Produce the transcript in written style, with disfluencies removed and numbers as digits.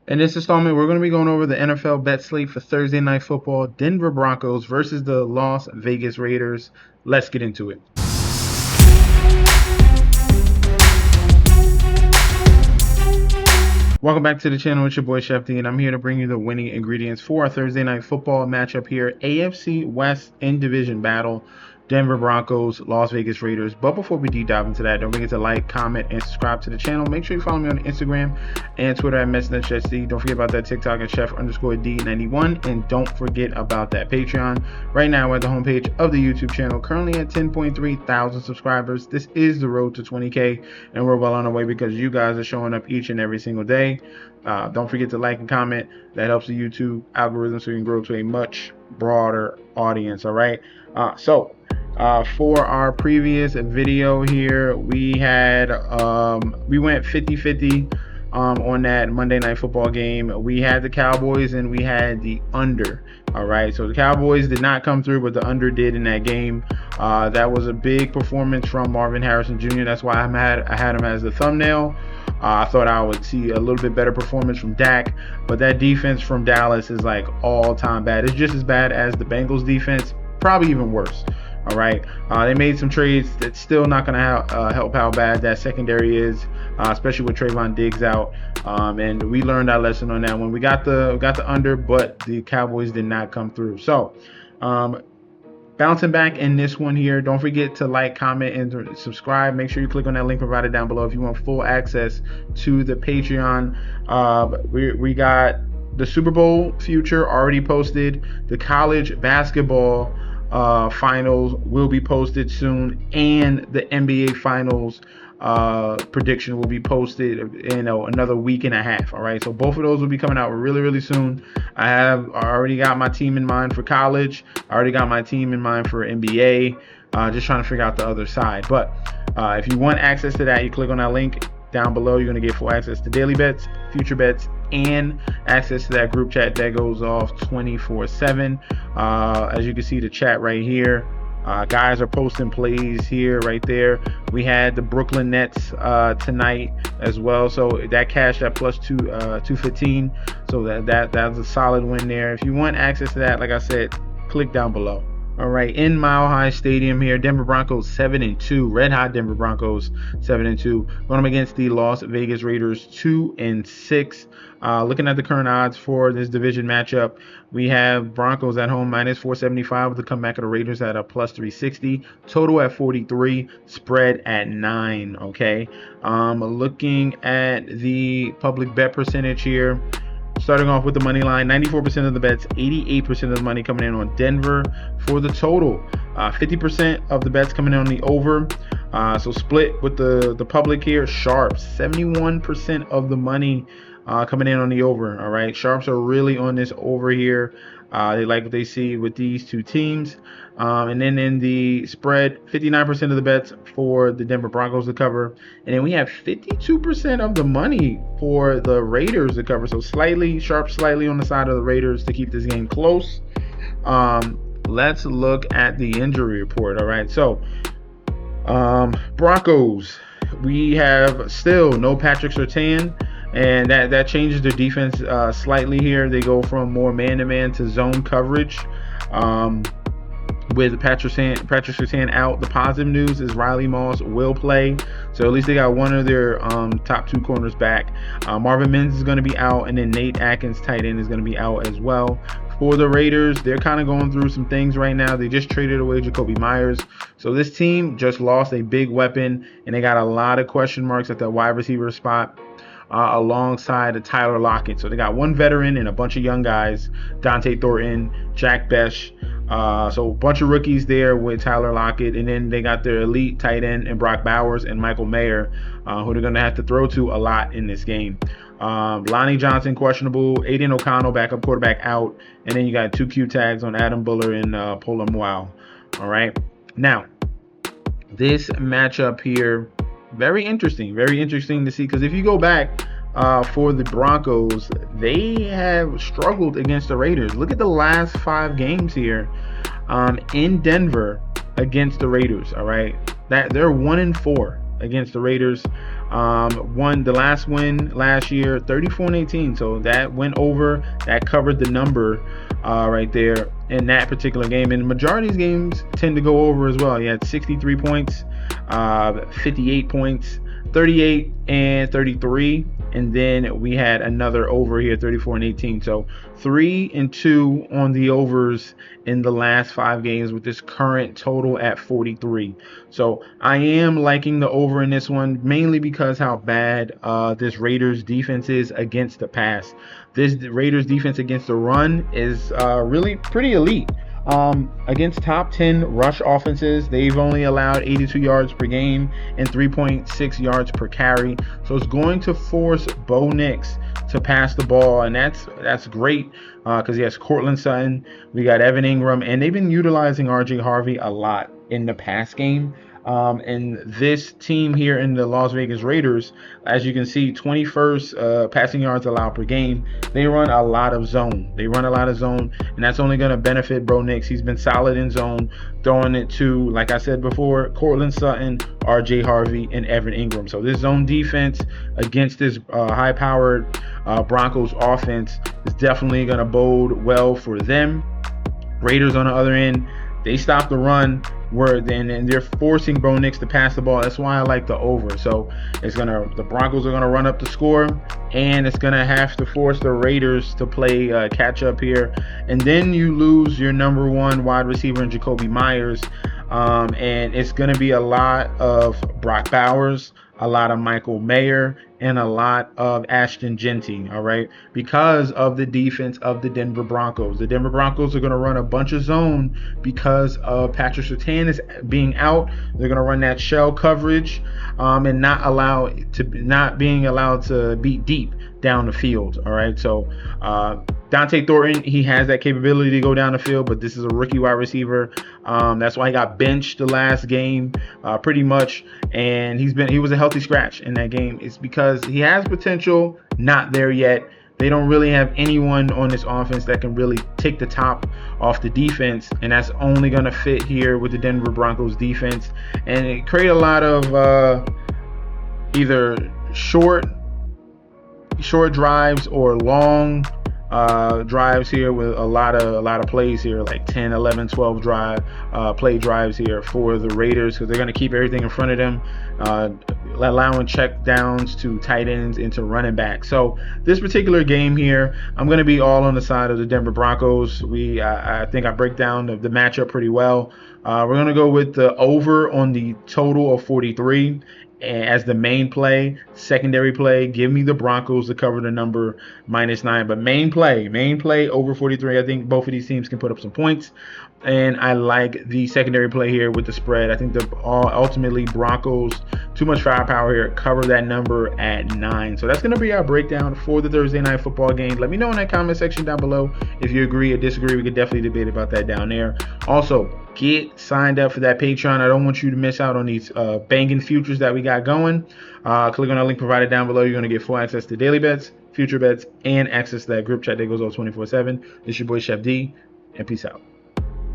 In this installment, we're going to be going over the NFL bet slate for Thursday Night Football, Denver Broncos versus the Las Vegas Raiders. Let's get into it. Welcome back to the channel. It's your boy Chef D, and I'm here to bring you the winning ingredients for our Thursday Night Football matchup here. AFC West in division battle. Denver Broncos, Las Vegas Raiders. But before we deep dive into that, don't forget to like, comment, and subscribe to the channel. Make sure you follow me on Instagram and Twitter at MessengerChefD. Don't forget about that TikTok at Chef_D91. And don't forget about that Patreon. Right now, we're at the homepage of the YouTube channel, currently at 10.3 thousand subscribers. This is the road to 20K, and we're well on our way because you guys are showing up each and every single day. Don't forget to like and comment. That helps the YouTube algorithm so you can grow to a much broader audience. All right. For our previous video here, we had we went 50-50 on that Monday Night Football game. We had the Cowboys and we had the under. All right, so the Cowboys did not come through, but the under did in that game. That was a big performance from Marvin Harrison Jr. That's why I had him as the thumbnail. I thought I would see a little bit better performance from Dak, but that defense from Dallas is like all-time bad. It's just as bad as the Bengals defense, probably even worse. All right, they made some trades that's still not going to help how bad that secondary is, especially with Trayvon Diggs out. And we learned our lesson on that one. We got the under, but the Cowboys did not come through. So, bouncing back in this one here, don't forget to like, comment, and subscribe. Make sure you click on that link provided down below if you want full access to the Patreon. We got the Super Bowl future already posted. The college basketball finals will be posted soon, and the NBA finals prediction will be posted in another week and a half. All right, so both of those will be coming out really soon. I already got my team in mind for college. I already got my team in mind for NBA. Just trying to figure out the other side. But if you want access to that, you click on that link down below. You're going to get full access to daily bets, future bets, and access to that group chat that goes off 24/7. As you can see, the chat right here, guys are posting plays here, right there. We had the Brooklyn Nets tonight as well, so that cashed at plus 215. So that's a solid win there. If you want access to that, like I said, click down below. All right, in Mile High Stadium here, Denver Broncos 7-2, red hot Denver Broncos 7-2, going up against the Las Vegas Raiders 2-6. Looking at the current odds for this division matchup, we have Broncos at home minus 475 with the comeback of the Raiders at a plus 360, total at 43, spread at 9. Okay, looking at the public bet percentage here. Starting off with the money line, 94% of the bets, 88% of the money coming in on Denver for the total. 50% of the bets coming in on the over. So split with the public here. Sharps, 71% of the money coming in on the over. All right, Sharps are really on this over here. They like what they see with these two teams. And then in the spread, 59% of the bets for the Denver Broncos to cover. And then we have 52% of the money for the Raiders to cover. So Sharp slightly on the side of the Raiders to keep this game close. Let's look at the injury report. All right, so Broncos, we have still no Patrick Surtain. And that changes their defense slightly here. They go from more man-to-man to zone coverage. With Patrick Surtain out, the positive news is Riley Moss will play. So at least they got one of their top two corners back. Marvin Mims is going to be out, and then Nate Atkins, tight end, is going to be out as well. For the Raiders, they're kind of going through some things right now. They just traded away Jacoby Myers. So this team just lost a big weapon, and they got a lot of question marks at the wide receiver spot. Alongside Tyler Lockett. So they got one veteran and a bunch of young guys, Dante Thornton, Jack Besh. So a bunch of rookies there with Tyler Lockett. And then they got their elite tight end and Brock Bowers and Michael Mayer, who they're going to have to throw to a lot in this game. Lonnie Johnson questionable, Aiden O'Connell backup quarterback out. And then you got 2 Q tags on Adam Buller and Polam Wow. All right. Now, this matchup here, very interesting to see, because if you go back for the Broncos, they have struggled against the Raiders. Look at the last 5 games here in Denver against the Raiders. All right, that they're 1-4 against the Raiders. Won the last win last year, 34-18. So that went over. That covered the number right there in that particular game. And the majority of these games tend to go over as well. He had 63 points, 58 points, 38 and 33, and then we had another over here, 34-18. So 3 and 2 on the overs in the last 5 games, with this current total at 43. So I am liking the over in this one, mainly because how bad this Raiders defense is against the pass. This Raiders defense against the run is really pretty elite. Against top 10 rush offenses, they've only allowed 82 yards per game and 3.6 yards per carry. So it's going to force Bo Nix to pass the ball, and that's great because he has Cortland Sutton, we got Evan Ingram, and they've been utilizing RJ Harvey a lot in the pass game. And this team here in the Las Vegas Raiders, as you can see, 21st passing yards allowed per game. They run a lot of zone. And that's only going to benefit Bo Nix. He's been solid in zone, throwing it to, like I said before, Cortland Sutton, RJ Harvey, and Evan Ingram. So this zone defense against this high-powered Broncos offense is definitely going to bode well for them. Raiders on the other end, they stop the run, and they're forcing Bo Nix to pass the ball. That's why I like the over. So the Broncos are gonna run up the score, and it's gonna have to force the Raiders to play catch up here. And then you lose your number 1 wide receiver in Jacoby Myers, and it's gonna be a lot of Brock Bowers, a lot of Michael Mayer, and a lot of Ashton Genty, all right, because of the defense of the Denver Broncos. The Denver Broncos are going to run a bunch of zone because of Patrick Surtain is being out. They're going to run that shell coverage and not being allowed to beat deep down the field, all right. So Dante Thornton, he has that capability to go down the field, but this is a rookie wide receiver. That's why he got benched the last game, pretty much, and he was a healthy scratch in that game. It's because he has potential, not there yet. They don't really have anyone on this offense that can really take the top off the defense, and that's only going to fit here with the Denver Broncos defense, and it create a lot of either short drives or long drives here, with a lot of plays here, like 10, 11, 12 play drives here for the Raiders, because they're going to keep everything in front of them, allowing check downs to tight ends and to running back. So this particular game here, I'm going to be all on the side of the Denver Broncos. I think I break down the matchup pretty well. We're going to go with the over on the total of 43 as the main play. Secondary play, give me the Broncos to cover the number -9. But main play over 43. I think both of these teams can put up some points, and I like the secondary play here with the spread. I think ultimately Broncos, too much firepower here, cover that number at 9. So that's going to be our breakdown for the Thursday night football game. Let me know in that comment section down below if you agree or disagree. We could definitely debate about that down there. Also, get signed up for that Patreon. I don't want you to miss out on these banging futures that we got going. Click on the link provided down below. You're going to get full access to daily bets, future bets, and access to that group chat that goes on 24/7. This is your boy Chef D, and peace out.